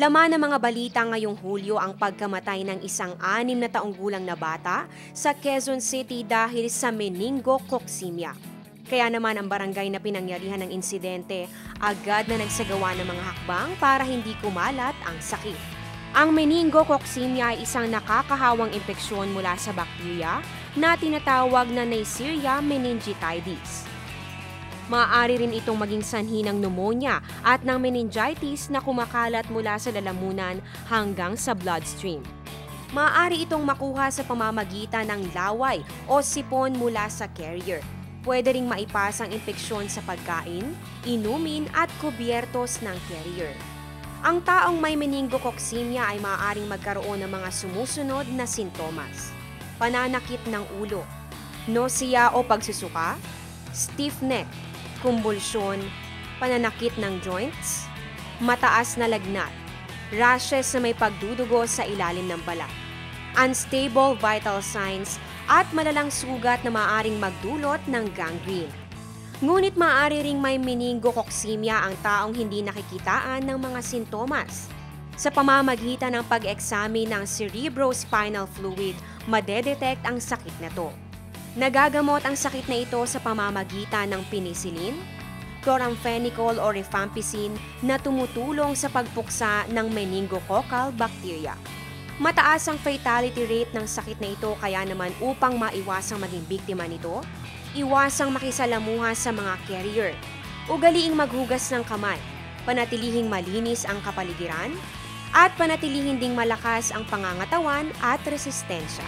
Laman ng mga balita ngayong Hulyo ang pagkamatay ng isang 6 na taong gulang na bata sa Quezon City dahil sa meningococemia. Kaya naman ang barangay na pinangyarihan ng insidente agad na nagsagawa ng mga hakbang para hindi kumalat ang sakit. Ang meningococemia ay isang nakakahawang impeksyon mula sa bakterya na tinatawag na Neisseria meningitidis. Maaari rin itong maging sanhi ng pneumonia at ng meningitis na kumakalat mula sa lalamunan hanggang sa bloodstream. Maaari itong makuha sa pamamagitan ng laway o sipon mula sa carrier. Pwede ring maipasa ang impeksyon sa pagkain, inumin at kubyertos ng carrier. Ang taong may meningococemia ay maaaring magkaroon ng mga sumusunod na sintomas: pananakit ng ulo, nausea o pagsusuka, stiff neck, kumbulsyon, pananakit ng joints, mataas na lagnat, rashes na may pagdudugo sa ilalim ng balat, unstable vital signs at malalang sugat na maaaring magdulot ng gangrene. Ngunit maaari ring may meningococemia ang taong hindi nakikitaan ng mga sintomas. Sa pamamagitan ng pag-examine ng cerebrospinal fluid, madedetect ang sakit na to. Nagagamot ang sakit na ito sa pamamagitan ng penicillin, chloramphenicol o rifampicin na tumutulong sa pagpuksa ng meningococcal bacteria. Mataas ang fatality rate ng sakit na ito, kaya naman upang maiwasang maging biktima nito, iwasang makisalamuha sa mga carrier, ugaliing maghugas ng kamay, panatilihing malinis ang kapaligiran, at panatilihin ding malakas ang pangangatawan at resistensya.